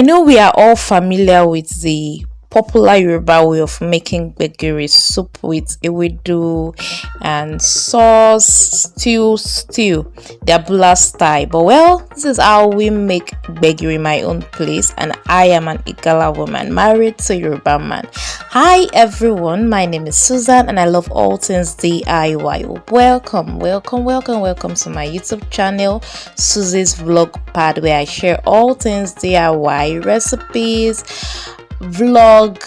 I know we are all familiar with the popular Yoruba way of making Gbegiri soup with ewedu and sauce, stew, the Abula style. But well, this is how we make Gbegiri my own place, and I am an Igala woman married to a Yoruba man. Hi everyone, my name is Susan and I love all things DIY. Welcome to my YouTube channel, Sussy's Vlog Pad, where I share all things DIY, recipes, vlog,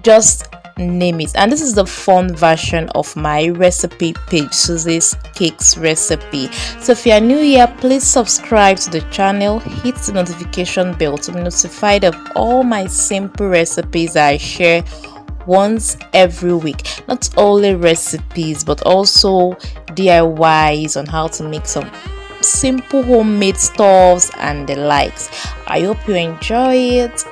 just name it. And this is the fun version of my recipe page, Sussy's Cakes Recipe. So if you are new here, please subscribe to the channel, hit the notification bell to be notified of all my simple recipes that I share once every week. Not only recipes but also DIYs on how to make some simple homemade stuffs and the likes. I hope you enjoy it.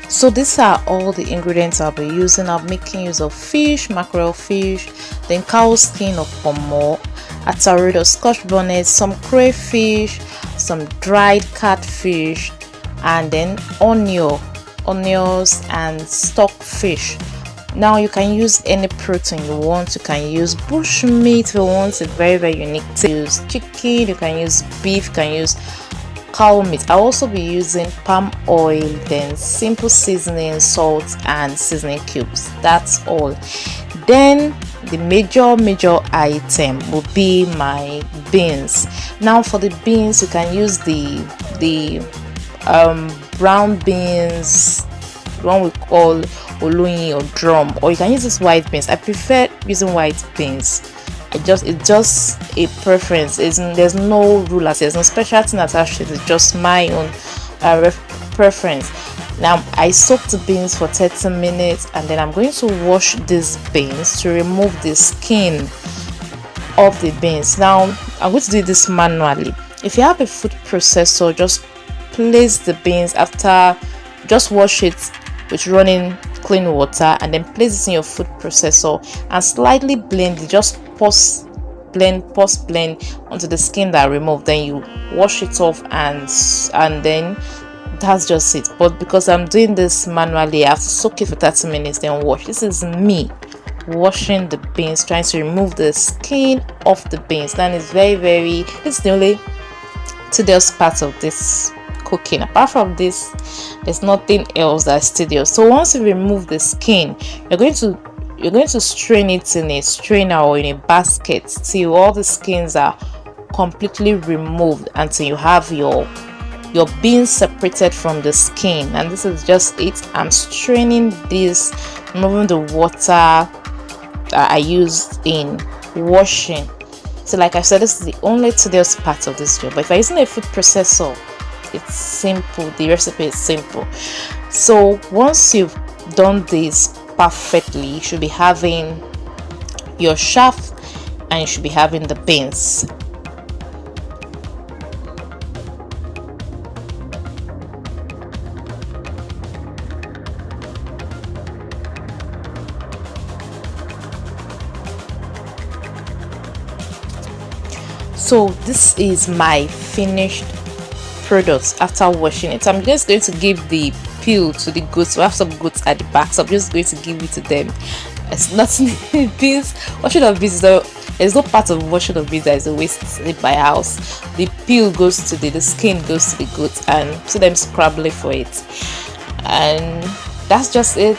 So these are all the ingredients I'll be using. I'm making use of fish, mackerel fish, then cow skin of Ponmo, rodo, Scotch Bonnet, some crayfish, some dried catfish, and then onions and stockfish. Now you can use any protein you want. You can use bush meat if you want it very unique. To use chicken, you can use beef, you can use cow meat. I'll also be using palm oil, then simple seasoning, salt and seasoning cubes. That's all. Then the major item will be my beans. Now for the beans, you can use the brown beans, one we call oloyin or drum, or you can use this white beans. I prefer using white beans. It's just a preference. There's no rule, there's no special thing attached to it. It's just my own preference. Now I soak the beans for 30 minutes and then I'm going to wash these beans to remove the skin of the beans. Now I'm going to do this manually. If you have a food processor, just place the beans after, just wash it with running clean water and then place it in your food processor and slightly blend it. Just pause blend onto the skin that I removed, then you wash it off and then that's just it. But because I'm doing this manually, I have to soak it for 30 minutes then wash. This is me washing the beans, trying to remove the skin off the beans. That is very it's the only tedious part of this cooking. Apart from this, there's nothing else that's tedious. So once you remove the skin, you're going to strain it in a strainer or in a basket till all the skins are completely removed, until you have your beans separated from the skin. And this is just it. I'm straining this, removing the water that I used in washing. So like I said, this is the only tedious part of this job. But if I'm using a food processor, it's simple. The recipe is simple. So once you've done this perfectly, you should be having your shaft and you should be having the beans. So this is my finished product after washing it. I'm just going to give the peel to the goats. We have some goats at the back, so I'm just going to give it to them. It's nothing. Beans, washing of beans, there's no part of washing of beans that is a waste in my house. The peel goes to the skin goes to the goats, and see them scrabbling for it. And that's just it.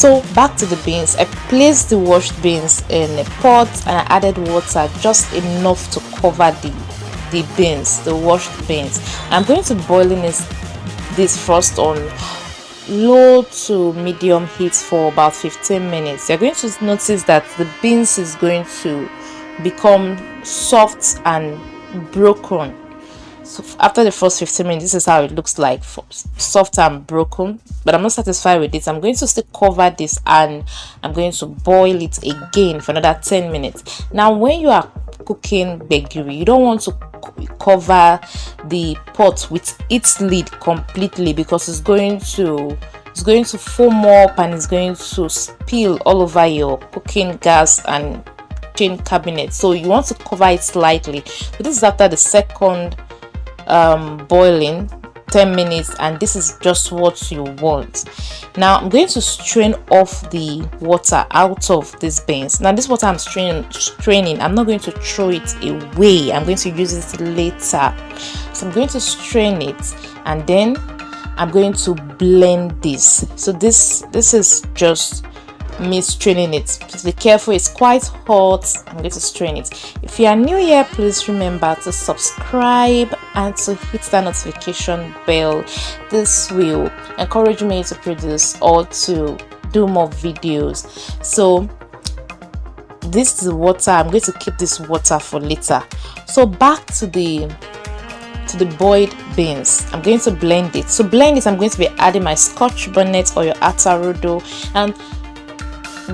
So back to the beans. I placed the washed beans in a pot and I added water, just enough to cover the beans, the washed beans. I'm going to this first on low to medium heat for about 15 minutes. You're going to notice that the beans is going to become soft and broken. So after the first 15 minutes, this is how it looks like, soft and broken. But I'm not satisfied with it. I'm going to still cover this and I'm going to boil it again for another 10 minutes. Now when you are cooking gbegiri, you don't want to cover the pot with its lid completely, because it's going to foam up and it's going to spill all over your cooking gas and kitchen cabinet. So you want to cover it slightly. So this is after the second boiling 10 minutes, and this is just what you want. Now I'm going to strain off the water out of these beans. Now this water I'm straining, I'm not going to throw it away, I'm going to use it later. So I'm going to strain it and then I'm going to blend this. So this is just me straining it. Please be careful, it's quite hot. I'm going to strain it. If you are new here, please remember to subscribe and to hit that notification bell. This will encourage me to produce or to do more videos. So this is the water. I'm going to keep this water for later. So back to the boiled beans, I'm going to blend it. So blend it, I'm going to be adding my Scotch Bonnet or your rodo, and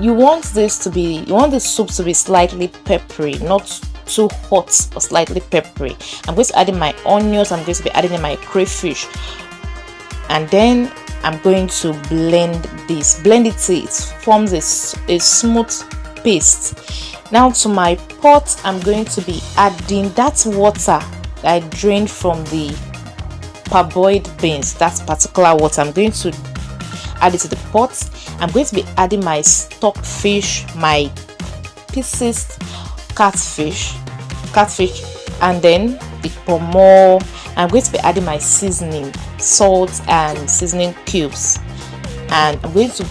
you want the soup to be slightly peppery, not too hot or slightly peppery. I'm going to add in my onions, I'm going to be adding in my crayfish, and then I'm going to blend this. Blend it till it forms a smooth paste. Now to my pot, I'm going to be adding that water that I drained from the parboiled beans. That particular water, I'm going to add it to the pot. I'm going to be adding my stock fish, my pieces catfish, and then the Ponmo. I'm going to be adding my seasoning, salt and seasoning cubes, and I'm going to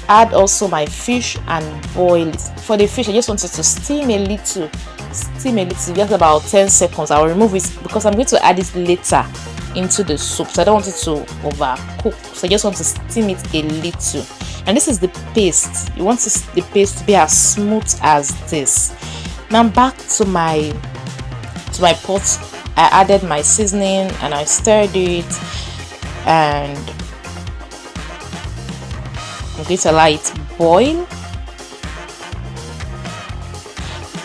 add also my fish and boil it. For the fish, I just wanted to steam a little, just about 10 seconds. I'll remove it because I'm going to add it later into the soup, so I don't want it to overcook. So I just want to steam it a little. And this is the paste. You want the paste to be as smooth as this. Now back to my pot. I added my seasoning and I stirred it, and I'm going to allow it to boil.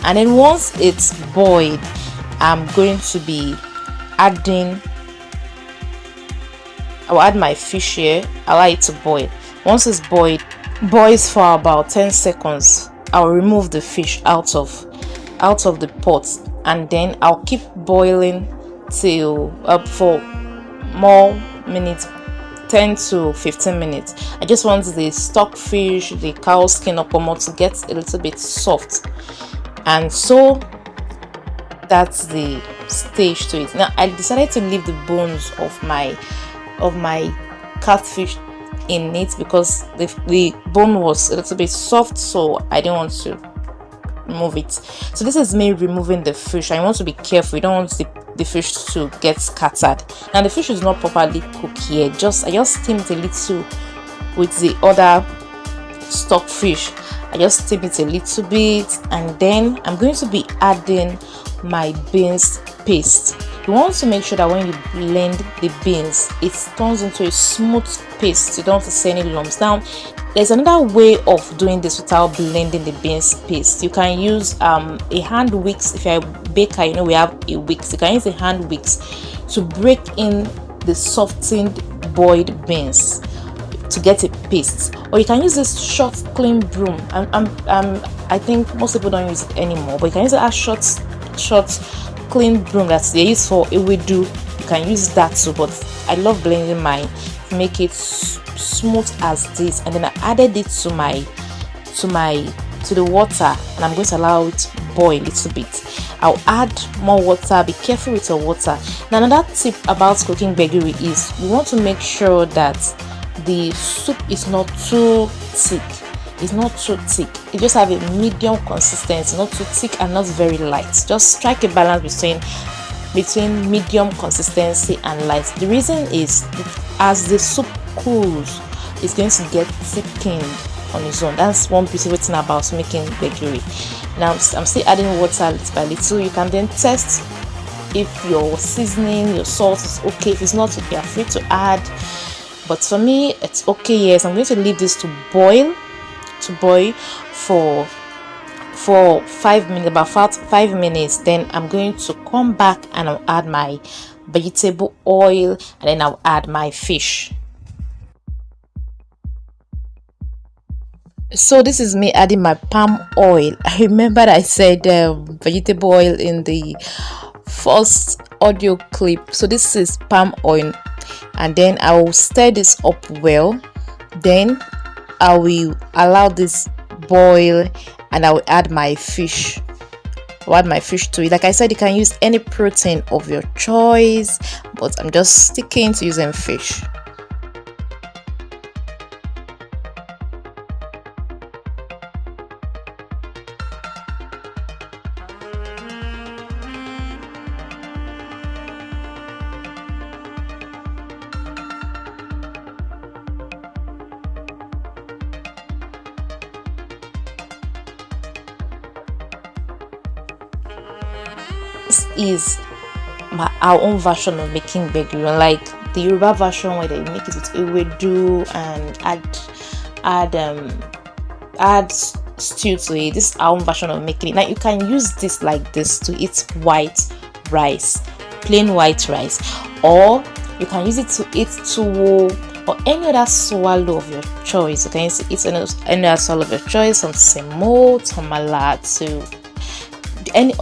And then once it's boiled, I'm going to be adding, I'll add my fish here, allow it to boil. Once it's boils for about 10 seconds, I'll remove the fish out of the pot, and then I'll keep boiling till for more minutes, 10 to 15 minutes. I just want the stock fish, the cow skin or Ponmo to get a little bit soft, and so that's the stage to it. Now I decided to leave the bones of my catfish in it because the bone was a little bit soft, so I didn't want to remove it. So this is me removing the fish. I want to be careful. You don't want the fish to get scattered. Now the fish is not properly cooked here. I just steamed it a little with the other stock fish. I just steam it a little bit, and then I'm going to be adding my beans paste. You want to make sure that when you blend the beans, it turns into a smooth paste. You don't want to see any lumps. Now there's another way of doing this without blending the beans paste. You can use a hand whisk. If you're a baker, you know we have a whisk. You can use a hand whisk to break in the softened boiled beans to get a paste, or you can use this short clean broom. I think most people don't use it anymore, but you can use a short clean broom that they use for ewedu. You can use that too, but I love blending mine to make it smooth as this. And then I added it to the water, and I'm going to allow it to boil a little bit. I'll add more water. Be careful with your water. Now another tip about cooking gbegiri is you want to make sure that the soup is not too thick. It's not too thick. You just have a medium consistency, not too thick and not very light. Just strike a balance between between medium consistency and light. The reason is as the soup cools, it's going to get thickened on its own. That's one beautiful thing about making gbegiri. Now I'm still adding water little by little. You can then test if your seasoning, your salt is okay. If it's not, you are free to add, but for me it's okay. Yes, I'm going to leave this to boil for 5 minutes, about 5 minutes. Then I'm going to come back and I'll add my vegetable oil, and then I'll add my fish. So this is me adding my palm oil. I remember I said vegetable oil in the first audio clip. So this is palm oil, and then I will stir this up well. Then I will allow this boil, and I will add my fish. I'll add my fish to it. Like I said, you can use any protein of your choice, but I'm just sticking to using fish. This is our own version of making gbegiri, like the Yoruba version where they make it with ewedu and add stew to it. This is our own version of making it. Now you can use this like this to eat white rice, plain white rice, or you can use it to eat tuwo or any other swallow of your choice. You can use it to eat any other swallow of your choice, from semo to amala to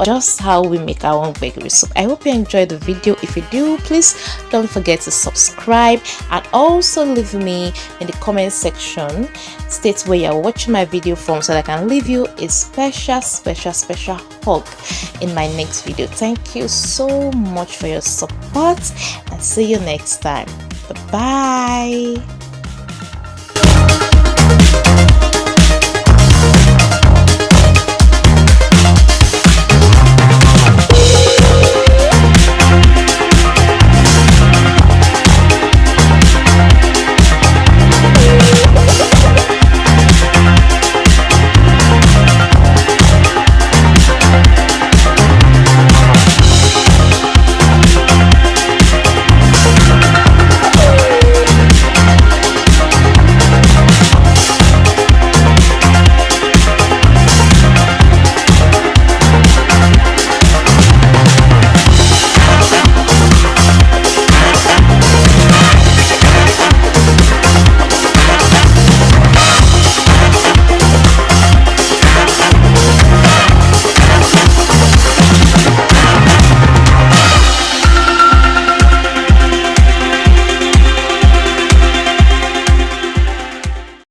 just how we make our own gbegiri soup. I hope you enjoyed the video. If you do, please don't forget to subscribe, and also leave me in the comment section state where you're watching my video from, so that I can leave you a special hug in my next video. Thank you so much for your support, and see you next time. Bye bye.